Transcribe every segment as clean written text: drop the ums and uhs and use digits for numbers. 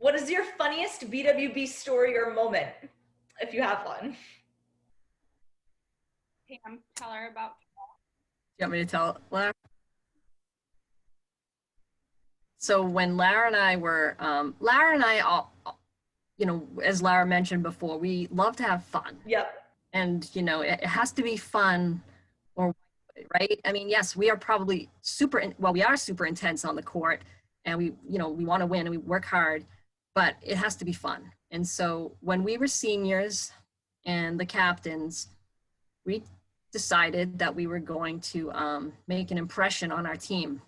What is your funniest BWB story or moment, if you have one? Pam, tell her about. You want me to tell Lara? So when Lara and I were, Lara and I all, you know, as Lara mentioned before, we love to have fun. Yep. And, you know, it has to be fun or right. I mean, yes, we are probably we are super intense on the court and we, you know, we want to win and we work hard, but it has to be fun. And so when we were seniors and the captains, we decided that we were going to make an impression on our team.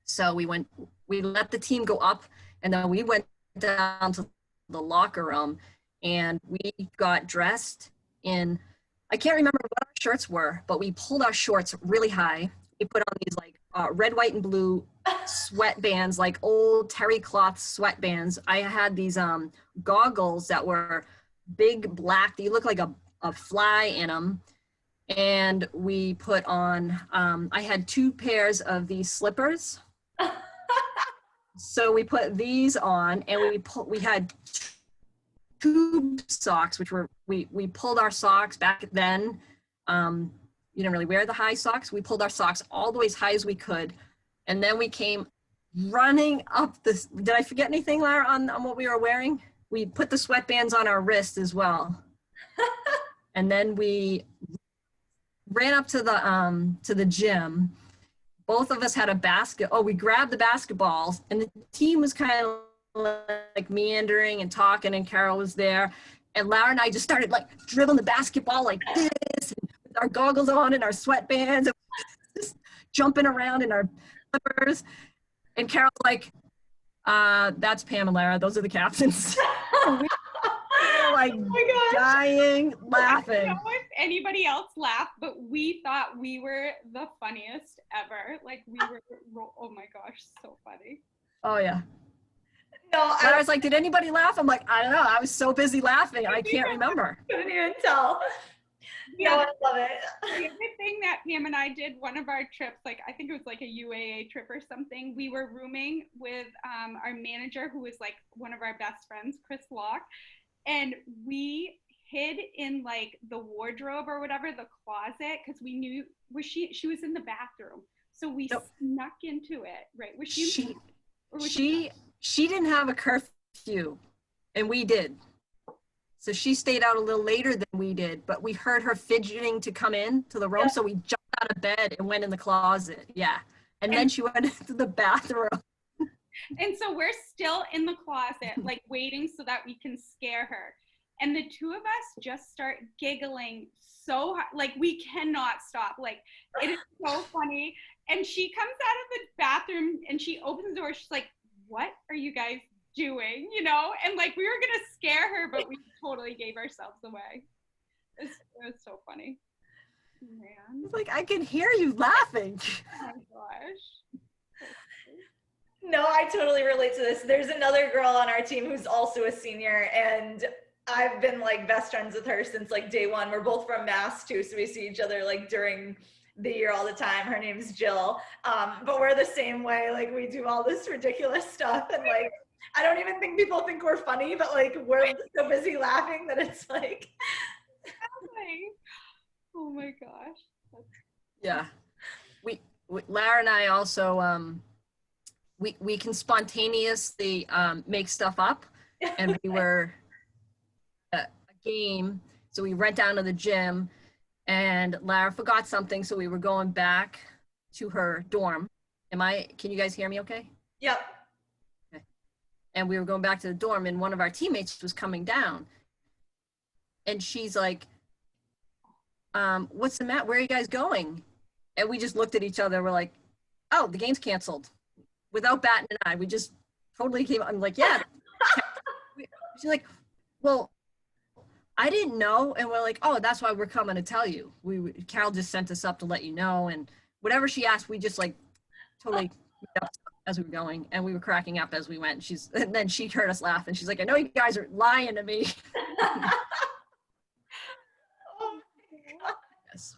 So we let the team go up and then we went down to the locker room and we got dressed in, I can't remember what our shirts were, but we pulled our shorts really high. We put on these like red, white, and blue sweatbands, like old terry cloth sweatbands. I had these goggles that were big black, you look like a fly in them. And we put on, I had 2 pairs of these slippers. So we put these on and we had tube socks, which were, we pulled our socks back then. You didn't really wear the high socks. We pulled our socks all the way as high as we could. And then we came running up this, did I forget anything, Lara, on what we were wearing? We put the sweatbands on our wrist as well. And then we ran up to the gym. Both of us had a basket. Oh, we grabbed the basketballs and the team was kind of like meandering and talking and Carol was there. And Lara and I just started like dribbling the basketball like this and with our goggles on and our sweatbands and just jumping around in our slippers. And Carol's like, that's Pam and Lara. Those are the captains. We were like dying laughing. I don't know if anybody else laughed, but we thought we were the funniest ever. Like we were, oh my gosh, so funny. Oh yeah. No, I was like, did anybody laugh? I'm like, I don't know. I was so busy laughing. I can't remember. Couldn't even tell. Yeah, no, I love it. The other thing that Pam and I did, one of our trips, like I think it was like a UAA trip or something, we were rooming with our manager who was like one of our best friends, Chris Locke, and we hid in like the wardrobe or whatever, the closet, because we knew where she was in the bathroom. So we snuck into it, right? Was she didn't have a curfew and we did. So she stayed out a little later than we did, but we heard her fidgeting to come in to the room. Yeah. So we jumped out of bed and went in the closet. Yeah. And then she went into the bathroom. And so we're still in the closet, like waiting so that we can scare her. And the 2 of us just start giggling so hard, like we cannot stop. Like it is so funny. And she comes out of the bathroom and she opens the door. She's like, what are you guys doing? You know? And like we were gonna scare her, but we totally gave ourselves away. It was so funny. Man. It's like I can hear you laughing. Oh my gosh. No, I totally relate to this. There's another girl on our team who's also a senior, and I've been like best friends with her since like day one. We're both from Mass too, so we see each other like during the year all the time. Her name's Jill, but we're the same way. Like we do all this ridiculous stuff, and like I don't even think people think we're funny, but like we're so busy laughing that it's like. Oh my gosh. Yeah, we Lara and I also we can spontaneously make stuff up, and we were a game, so we went down to the gym, and Lara forgot something, so we were going back to her dorm. Can you guys hear me okay? Yep. Okay. And we were going back to the dorm, and one of our teammates was coming down, and she's like, what's the matter? Where are you guys going? And we just looked at each other. We're like, oh, the game's canceled. Without batting an eye, we just totally came. I'm like, yeah. She's like, well, I didn't know. And we're like, oh, that's why we're coming to tell you. Carol just sent us up to let you know. And whatever she asked, we just like totally as we were going, and we were cracking up as we went. And then she heard us laugh, and she's like, I know you guys are lying to me. Yes.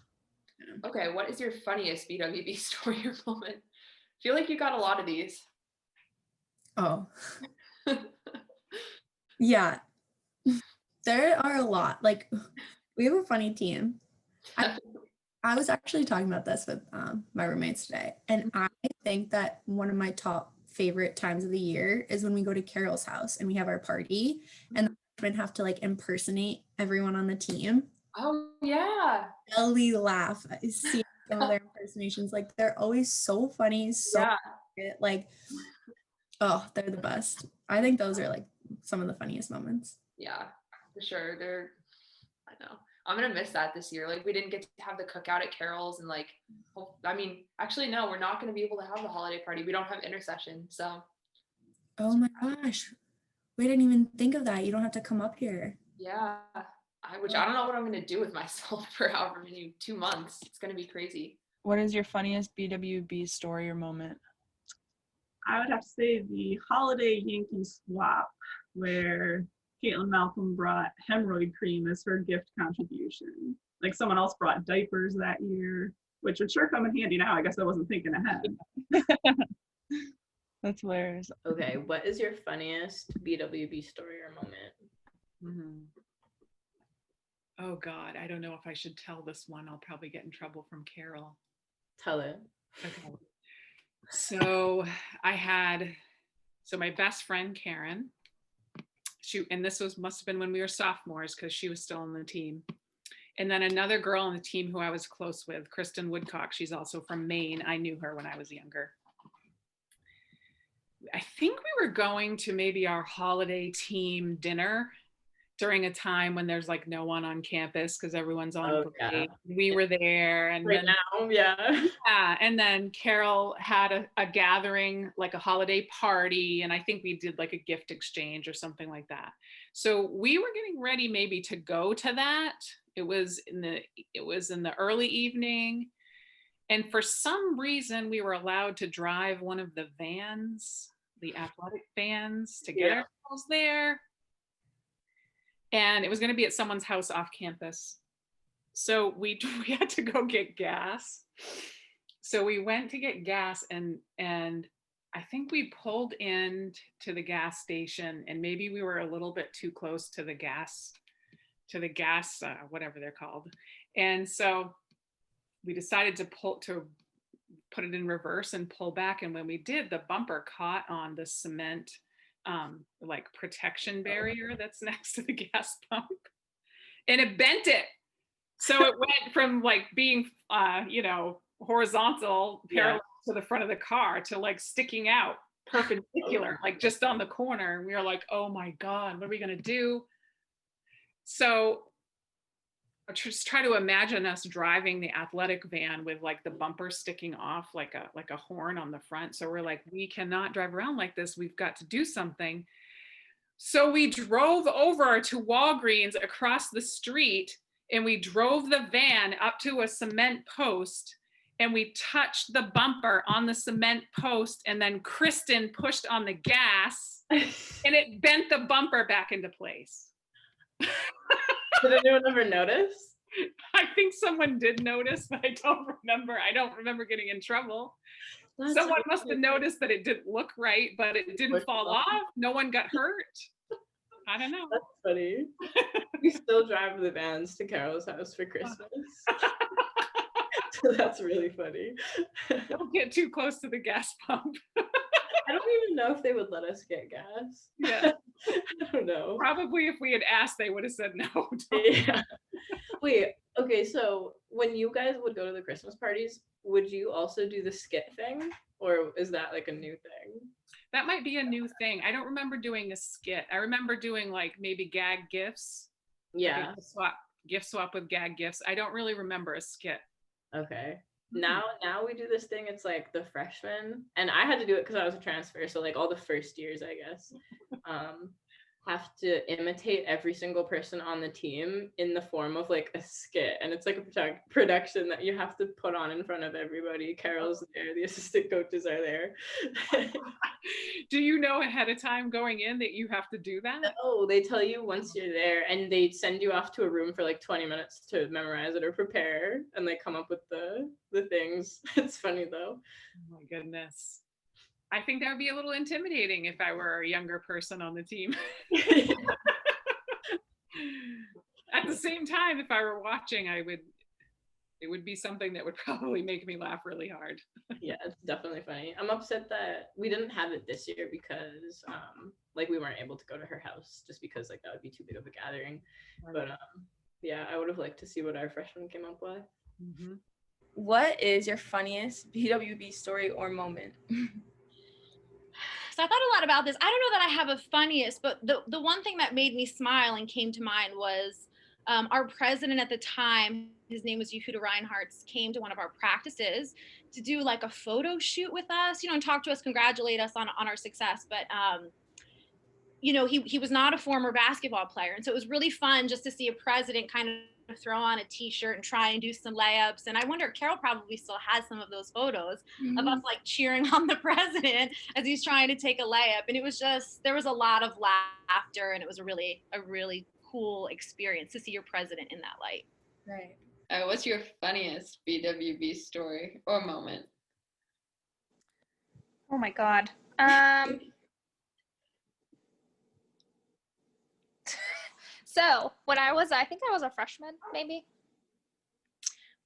Okay, what is your funniest BWB story or moment? I feel like you got a lot of these. Oh. Yeah, there are a lot. Like, we have a funny team. I was actually talking about this with my roommates today, and I think that one of my top favorite times of the year is when we go to Carol's house and we have our party, and the freshmen have to like impersonate everyone on the team. Oh yeah. Belly laugh. I see some of their impersonations. Like, they're always so funny, so Yeah. good. Like, oh, they're the best. I think those are like some of the funniest moments. Yeah, for sure. I know. I'm gonna miss that this year. Like we didn't get to have the cookout at Carol's and like, I mean, actually no, we're not gonna be able to have the holiday party. We don't have intercession, so. Oh my gosh. We didn't even think of that. You don't have to come up here. Yeah, which I don't know what I'm gonna do with myself for however many 2 months. It's gonna be crazy. What is your funniest BWB story or moment? I would have to say the holiday Yankee swap, where Caitlin Malcolm brought hemorrhoid cream as her gift contribution. Like someone else brought diapers that year, which would sure come in handy now. I guess I wasn't thinking ahead. That's hilarious. Okay, what is your funniest BWB story or moment? Mm-hmm. Oh God, I don't know if I should tell this one. I'll probably get in trouble from Carol. Tell it. Okay. So my best friend Karen, and this must have been when we were sophomores because she was still on the team. And then another girl on the team who I was close with, Kristen Woodcock, she's also from Maine. I knew her when I was younger. I think we were going to maybe our holiday team dinner during a time when there's like no one on campus because everyone's on break. Yeah. We were there, and right now, yeah. And then Carol had a gathering, like a holiday party, and I think we did like a gift exchange or something like that. So we were getting ready maybe to go to that. It was in the early evening, and for some reason we were allowed to drive one of the vans, the athletic vans, to get ourselves there. And it was going to be at someone's house off campus. So we had to go get gas. So we went to get gas, and I think we pulled in to the gas station, and maybe we were a little bit too close to the gas, whatever they're called. And so we decided to put it in reverse and pull back. And when we did, the bumper caught on the cement like protection barrier that's next to the gas pump, and it bent it. So it went from like being horizontal parallel to the front of the car to like sticking out perpendicular, like just on the corner. And we were like, oh my God, what are we gonna do? So I just try to imagine us driving the athletic van with like the bumper sticking off like a horn on the front. So we're like, we cannot drive around like this. We've got to do something. So we drove over to Walgreens across the street, and we drove the van up to a cement post, and we touched the bumper on the cement post, and then Kristen pushed on the gas and it bent the bumper back into place. Did anyone ever notice? I think someone did notice, but I don't remember getting in trouble. That's someone must have noticed that it didn't look right, but it didn't fall off. No one got hurt. I don't know. That's funny. We still drive the vans to Carol's house for Christmas. So that's really funny. Don't get too close to the gas pump. I don't even know if they would let us get gas. Yeah. I don't know. Probably if we had asked, they would have said no. Yeah. Wait, okay, so when you guys would go to the Christmas parties, would you also do the skit thing? Or is that like a new thing? That might be a new thing. I don't remember doing a skit. I remember doing like maybe gag gifts. Yeah. Gift swap with gag gifts. I don't really remember a skit. Okay. Now we do this thing. It's like the freshmen, and I had to do it because I was a transfer. So like all the first years, I guess, have to imitate every single person on the team in the form of like a skit, and it's like a production that you have to put on in front of everybody. Carol's there, the assistant coaches are there. Do you know ahead of time going in that you have to do that? Oh, they tell you once you're there, and they send you off to a room for like 20 minutes to memorize it or prepare, and they come up with the things. It's funny though. Oh my goodness. I think that would be a little intimidating if I were a younger person on the team. At the same time, if I were watching, it would be something that would probably make me laugh really hard. Yeah, it's definitely funny. I'm upset that we didn't have it this year because like we weren't able to go to her house just because like that would be too big of a gathering. But yeah, I would have liked to see what our freshmen came up with. Mm-hmm. What is your funniest BWB story or moment? So I thought a lot about this. I don't know that I have a funniest, but the one thing that made me smile and came to mind was our president at the time, his name was Yehuda Reinhardt, came to one of our practices to do like a photo shoot with us, and talk to us, congratulate us on our success. But he was not a former basketball player. And so it was really fun just to see a president kind of throw on a t-shirt and try and do some layups. And I wonder, Carol probably still has some of those photos of us like cheering on the president as he's trying to take a layup. And it was just, there was a lot of laughter, and it was a really cool experience to see your president in that light. Right. What's your funniest BWB story or moment? Oh my God. So when I think I was a freshman, maybe,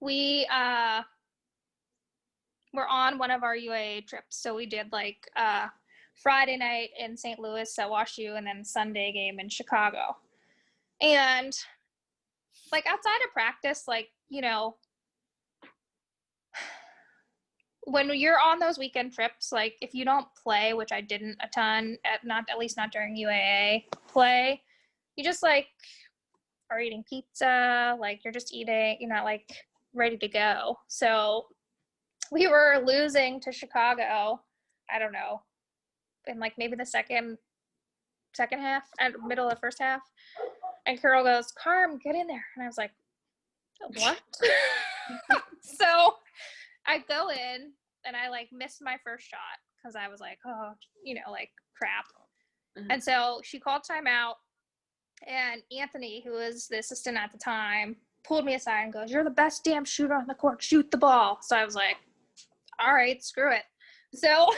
we were on one of our UAA trips. So we did like Friday night in St. Louis at WashU, and then Sunday game in Chicago. And like outside of practice, like, when you're on those weekend trips, like if you don't play, which I didn't a ton, at least not during UAA play, you just like are eating pizza, like you're just eating, you're not like ready to go. So we were losing to Chicago, I don't know, in like maybe the second half, and middle of the first half. And Carol goes, "Carm, get in there." And I was like, "What?" So I go in and I like missed my first shot because I was like, oh, like crap. Mm-hmm. And so she called timeout, and Anthony, who was the assistant at the time, pulled me aside and goes, "You're the best damn shooter on the court. Shoot the ball." So I was like, all right, screw it. So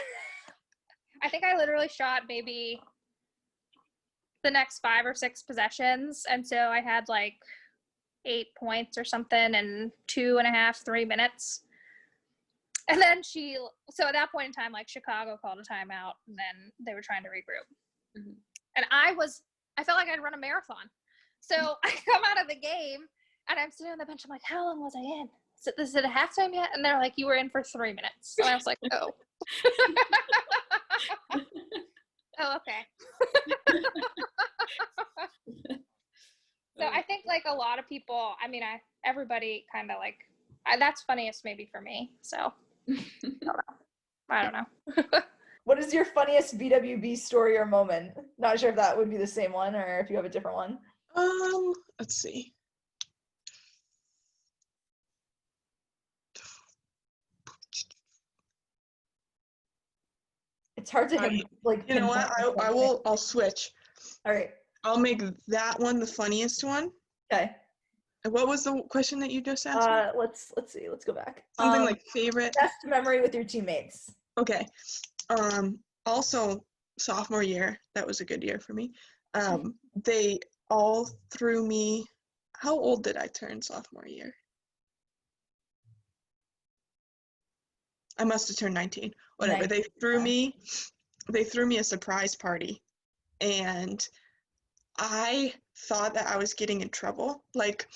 I think I literally shot maybe the next 5 or 6 possessions. And so I had like 8 points or something in 2.5, 3 minutes. And then so at that point in time, like Chicago called a timeout, and then they were trying to regroup. Mm-hmm. And I felt like I'd run a marathon. So I come out of the game and I'm sitting on the bench. I'm like, how long was I in? Is it a halftime yet? And they're like, you were in for 3 minutes. And I was like, oh. Oh, okay. So I think like a lot of people, everybody kind of like, that's funniest maybe for me. So I don't know. What is your funniest BWB story or moment? Not sure if that would be the same one or if you have a different one. Let's see. It's hard to hit, like. You know what? I'll switch. All right. I'll make that one the funniest one. Okay. What was the question that you just asked? Let's see. Let's go back. Something like favorite. Best memory with your teammates. Okay. Also sophomore year, that was a good year for me. They all threw me. How old did I turn sophomore year? I must have turned 19. Whatever. 19. They threw me a surprise party, and I thought that I was getting in trouble. Like,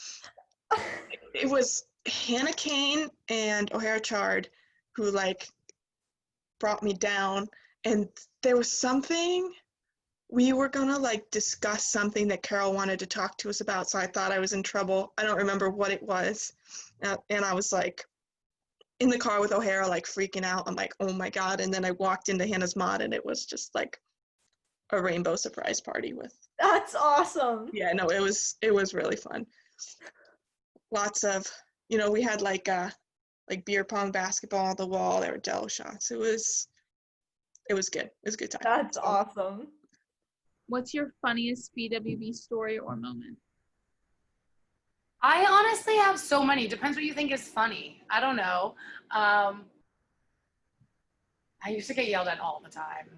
it was Hannah Kane and O'Hara Chard who like brought me down, and there was something we were gonna like discuss something that Carol wanted to talk to us about, so I thought I was in trouble. I don't remember what it was, and I was like in the car with O'Hara, like freaking out. I'm like, oh my God. And then I walked into Hannah's mod, and it was just like a rainbow surprise party with. That's awesome. Yeah, no, it was really fun. Lots of, we had like beer pong, basketball on the wall. There were jello shots. It was good. It was a good time. That's awesome. What's your funniest BWB story or moment? I honestly have so many. Depends what you think is funny. I don't know. I used to get yelled at all the time.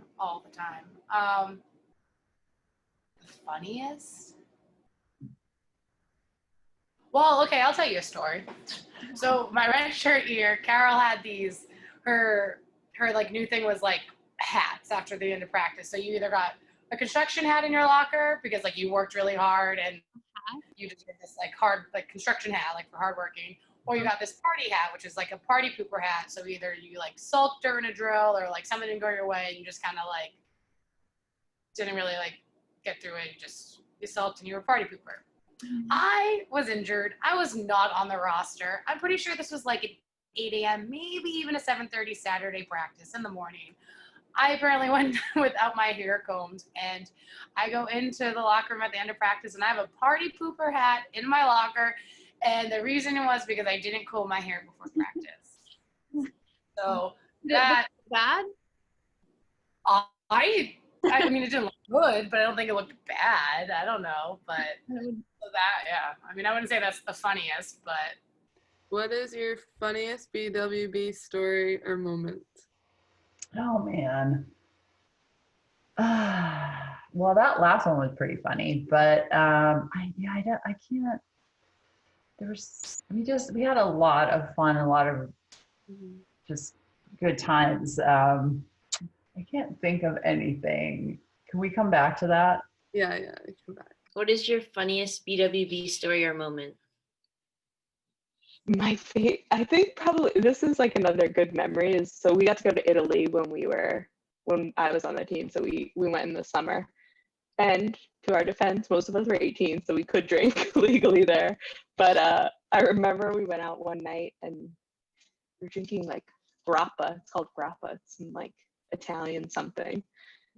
The funniest? Well, okay, I'll tell you a story. So my red shirt year, Carol had these, her like new thing was like hats after the end of practice. So you either got a construction hat in your locker because like you worked really hard and you just did this like hard, like construction hat, like for hard working, or you got this party hat, which is like a party pooper hat. So either you like sulked during a drill or like something didn't go your way and you just kind of like didn't really like get through it. You sulked and you were a party pooper. I was injured. I was not on the roster. I'm pretty sure this was like an 8 a.m., maybe even a 7:30 Saturday practice in the morning. I apparently went without my hair combed, and I go into the locker room at the end of practice, and I have a party pooper hat in my locker, and the reason was because I didn't comb my hair before practice. So that bad. I mean, it didn't look good, but I don't think it looked bad. I don't know, but that, yeah. I mean, I wouldn't say that's the funniest, but. What is your funniest BWB story or moment? Oh, man. Well, that last one was pretty funny, but I can't. We had a lot of fun, a lot of just good times. I can't think of anything. Can we come back to that? Yeah, come back. What is your funniest BWB story or moment? I think probably this is like another good memory is, so we got to go to Italy when I was on the team. So we went in the summer, and to our defense, most of us were 18, so we could drink legally there. But I remember we went out one night and we were drinking like grappa. It's called grappa. It's in like Italian something.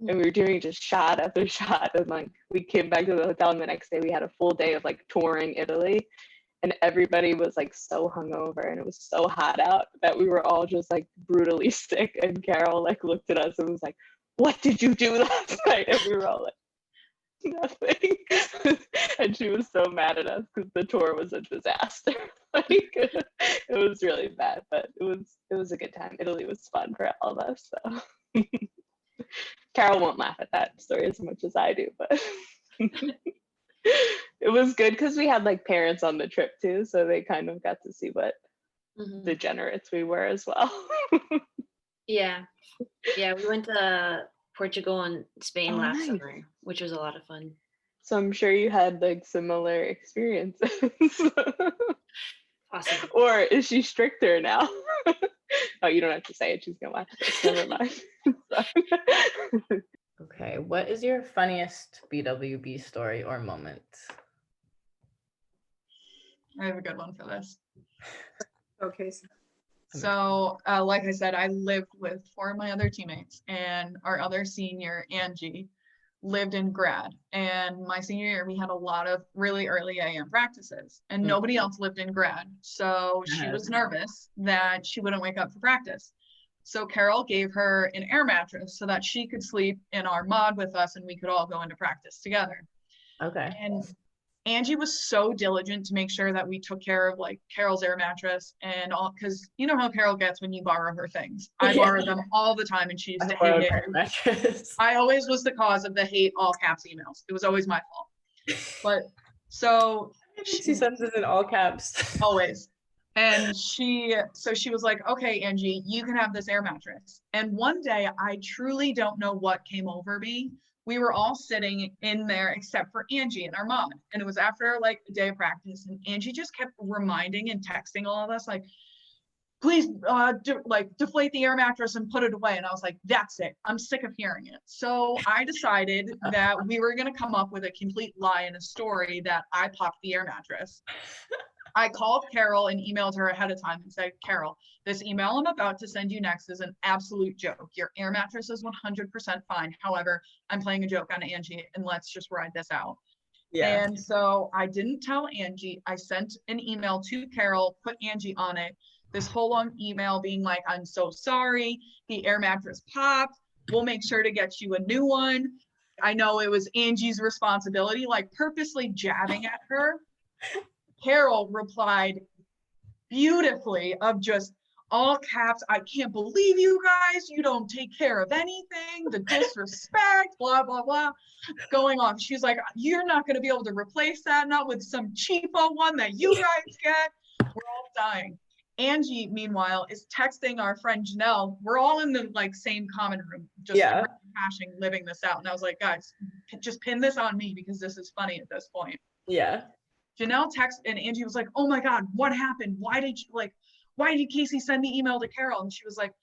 And we were doing just shot after shot. And like we came back to the hotel, and the next day we had a full day of like touring Italy. And everybody was like so hungover, and it was so hot out that we were all just like brutally sick. And Carol like looked at us and was like, "What did you do last night?" And we were all like, "Nothing." And she was so mad at us because the tour was a disaster. Like it was really bad, but it was a good time. Italy was fun for all of us. So Carol won't laugh at that story as much as I do, but. It was good because we had like parents on the trip too, so they kind of got to see what degenerates we were as well. Yeah, we went to Portugal and Spain last nice. summer, which was a lot of fun. So I'm sure you had like similar experiences. Possibly. Or is she stricter now? Oh, you don't have to say it. She's gonna watch this. Never mind. Okay, what is your funniest BWB story or moment? I have a good one for this. Okay. So, like I said, I lived with 4 of my other teammates, and our other senior, Angie, lived in grad. And my senior year, we had a lot of really early AM practices, and nobody else lived in grad. So she was nervous that she wouldn't wake up for practice. So Carol gave her an air mattress so that she could sleep in our mod with us, and we could all go into practice together. Okay. And Angie was so diligent to make sure that we took care of like Carol's air mattress and all, because you know how Carol gets when you borrow her things. I borrow them all the time, and she used to hate it. I always was the cause of the hate all caps emails. It was always my fault. But so she sends it in all caps. Always. And she was like, "Okay, Angie, you can have this air mattress." And one day, I truly don't know what came over me. We were all sitting in there except for Angie and our mom. And it was after like a day of practice, and Angie just kept reminding and texting all of us like, "Please deflate the air mattress and put it away." And I was like, "That's it. I'm sick of hearing it." So I decided that we were going to come up with a complete lie and a story that I popped the air mattress. I called Carol and emailed her ahead of time and said, "Carol, this email I'm about to send you next is an absolute joke. Your air mattress is 100% fine. However, I'm playing a joke on Angie, and let's just ride this out." Yeah. And so I didn't tell Angie. I sent an email to Carol, put Angie on it. This whole long email being like, "I'm so sorry. The air mattress popped. We'll make sure to get you a new one. I know it was Angie's responsibility," like purposely jabbing at her. Carol replied beautifully of just, all caps, I can't believe you guys, you don't take care of anything, the disrespect, blah, blah, blah, going on. She's like, you're not going to be able to replace that, not with some cheapo one that you guys get. We're all dying. Angie, meanwhile, is texting our friend Janelle. We're all in the like same common room, just hashing, living this out. And I was like, guys, just pin this on me because this is funny at this point. Yeah. Janelle texted and Angie was like, oh my God, what happened? Why did Casey send the email to Carol? And she was like,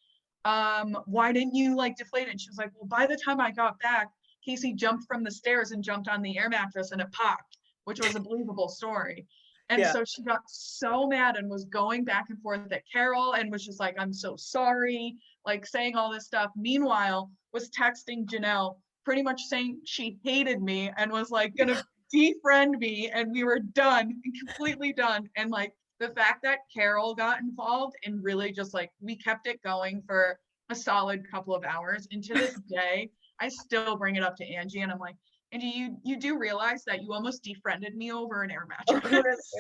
why didn't you like deflate it? And she was like, well, by the time I got back, Casey jumped from the stairs and jumped on the air mattress and it popped, which was a believable story. And so she got so mad and was going back and forth at Carol and was just like, I'm so sorry, like saying all this stuff. Meanwhile, was texting Janelle, pretty much saying she hated me and was like gonna defriend me, and we were done, completely done. And like the fact that Carol got involved and really just like, we kept it going for a solid couple of hours. And to this day, I still bring it up to Angie and I'm like, Angie, you do realize that you almost defriended me over an air mattress.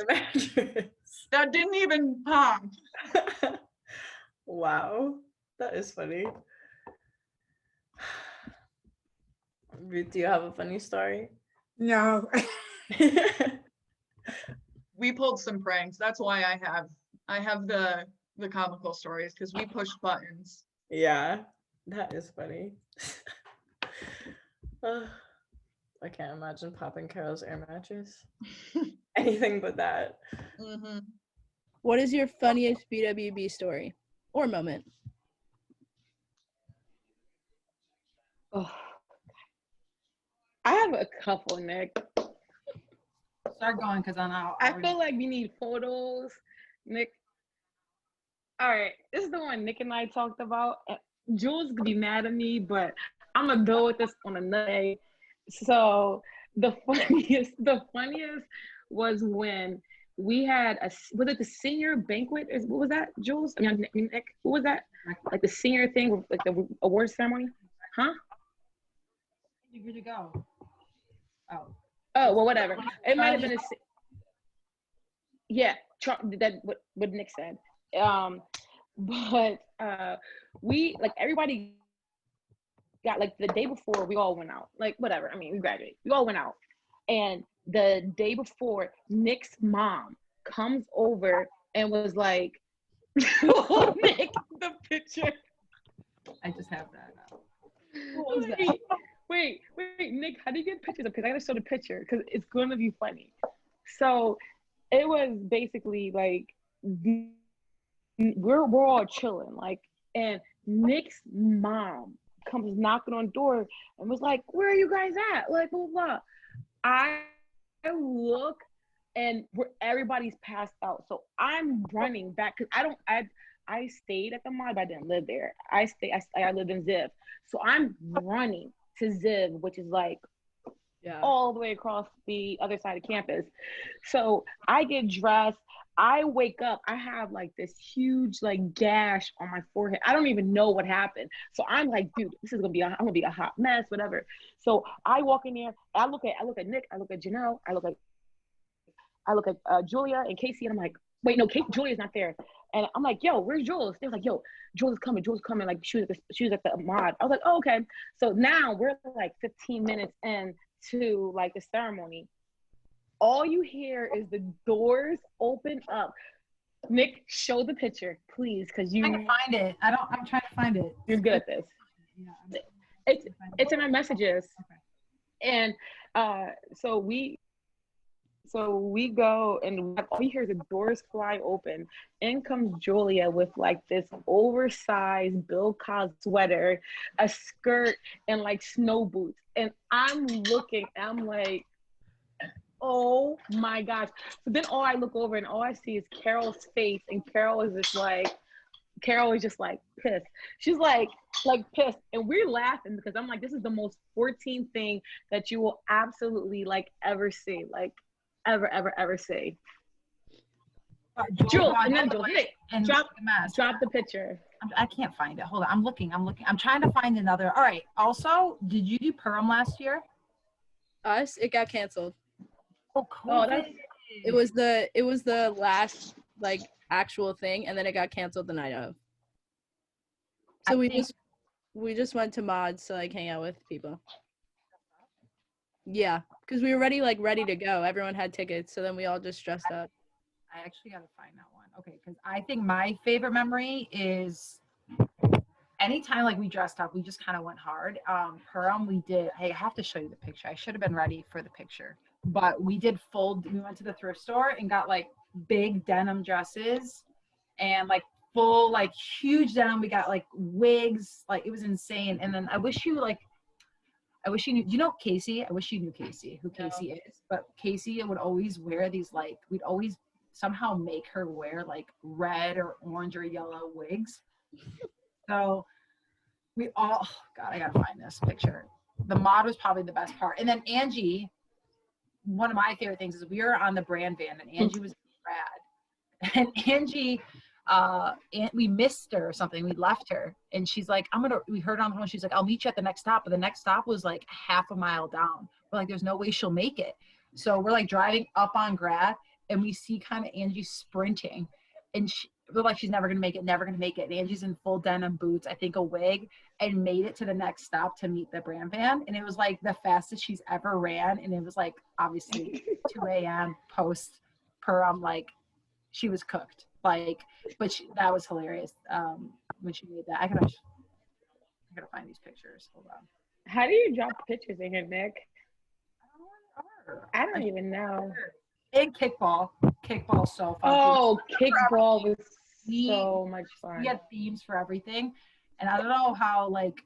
That didn't even pop. Wow, that is funny. Ruth, do you have a funny story? No. We pulled some pranks. That's why I have the comical stories, because we pushed buttons. Yeah, that is funny. I can't imagine popping Carol's air mattress. Anything but that. Mm-hmm. What is your funniest BWB story or moment? Oh, I have a couple, Nick. Start going, because I feel like we need photos, Nick. All right, this is the one Nick and I talked about. Jules could be mad at me, but I'm gonna go with this on another day. So the funniest was when we had was it the senior banquet? What was that, Jules? I mean, Nick, what was that? Like the senior thing, like the award ceremony? Huh? You good to go? Oh, well, whatever. It might have been that what Nick said. But we, like, everybody got, like, the day before we all went out, like, whatever. I mean, we graduated. We all went out. And the day before, Nick's mom comes over and was like, Nick, the picture. I just have that. What was that? Wait, Nick, how do you get pictures of? Because I gotta show the picture because it's gonna be funny. So it was basically like we're all chilling, like, and Nick's mom comes knocking on the door and was like, "Where are you guys at?" Like, blah blah. I look and everybody's passed out, so I'm running back because I stayed at the mall, but I didn't live there. I lived in Ziv, so I'm running to Ziv, which is like all the way across the other side of campus. So I get dressed. I wake up. I have like this huge like gash on my forehead. I don't even know what happened. So I'm like, dude, this is I'm gonna be a hot mess, whatever. So I walk in there. I look at Nick. I look at Janelle. I look at Julia and Casey, and I'm like, wait, no, Julia's not there. And I'm like, yo, where's Jules? They was like, yo, Jules is coming. Like, she was at the mod. I was like, oh, okay. So now we're like 15 minutes in to like the ceremony. All you hear is the doors open up. Nick, show the picture, please, because you. I can find it. I'm trying to find it. You're good at this. Yeah, it's in my messages. Okay. And so we go and all we hear is the doors fly open. In comes Julia with like this oversized Bill Cosby sweater, a skirt, and like snow boots. And I'm looking, I'm like, oh my gosh. So then I look over and all I see is Carol's face, and Carol is just like pissed. She's like pissed. And we're laughing because I'm like, this is the most 14 thing that you will absolutely like ever see. Like, ever see. Jules, and then Jules, and drop the picture. I can't find it. Hold on, I'm looking. I'm trying to find another. All right. Also, did you do Perm last year? Us? It got canceled. Oh, cool. Oh, it was the last like actual thing, and then it got canceled the night of. So we just went to mods to like hang out with people. Yeah, because we were ready to go. Everyone had tickets, so then we all just dressed up. I actually gotta find that one. Okay, because I think my favorite memory is anytime like we dressed up, we just kind of went hard. Purim, we did. Hey, I have to show you the picture. I should have been ready for the picture, but we did full. We went to the thrift store and got like big denim dresses and like full like huge denim. We got like wigs. Like it was insane. And then I wish you knew. You know Casey? I wish you knew Casey, who Casey is. But Casey would always wear these like we'd always somehow make her wear like red or orange or yellow wigs. So we all, oh God, I gotta find this picture. The mod was probably the best part. And then Angie, one of my favorite things is we were on the brand van and Angie was rad. And Angie, and we missed her or something. We left her and she's like, we heard on the phone, she's like, I'll meet you at the next stop. But the next stop was like half a mile down. We're like, there's no way she'll make it. So we're like driving up on Grad and we see kind of Angie sprinting and we're like, she's never gonna make it, never gonna make it. And Angie's in full denim boots, I think a wig, and made it to the next stop to meet the brand van. And it was like the fastest she's ever ran. And it was like obviously 2 a.m. post Purim, like she was cooked. Like, but that was hilarious when she made that. I gotta find these pictures. Hold on. How do you drop pictures in here, Nick? I don't even know. And kickball. Kickball's so fun. Oh, kickball was so much fun. We had themes for everything. And I don't know how like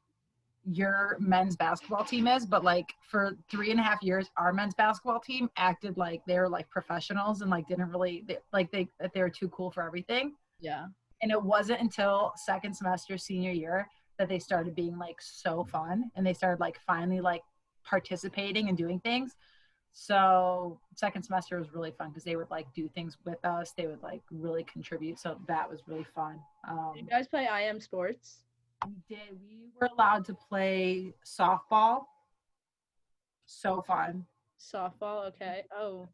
your men's basketball team is, but like for 3.5 years, our men's basketball team acted like they were like professionals and like didn't really they were too cool for everything. Yeah. And it wasn't until second semester senior year that they started being like so fun and they started like finally like participating and doing things. So second semester was really fun because they would like do things with us. They would like really contribute. So that was really fun. Did you guys play IM sports? We did. We were allowed to play softball. So fun. Softball, okay. Oh.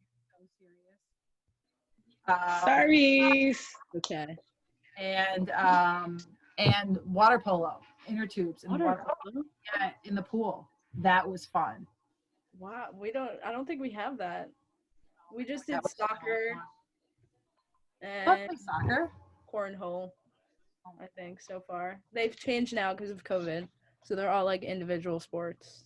Sorry. Okay. And water polo, inner tubes, and Water polo? Yeah, in the pool. That was fun. Wow, I don't think we have that. We just did soccer and soccer, cornhole, I think so far. They've changed now because of COVID, so they're all like individual sports.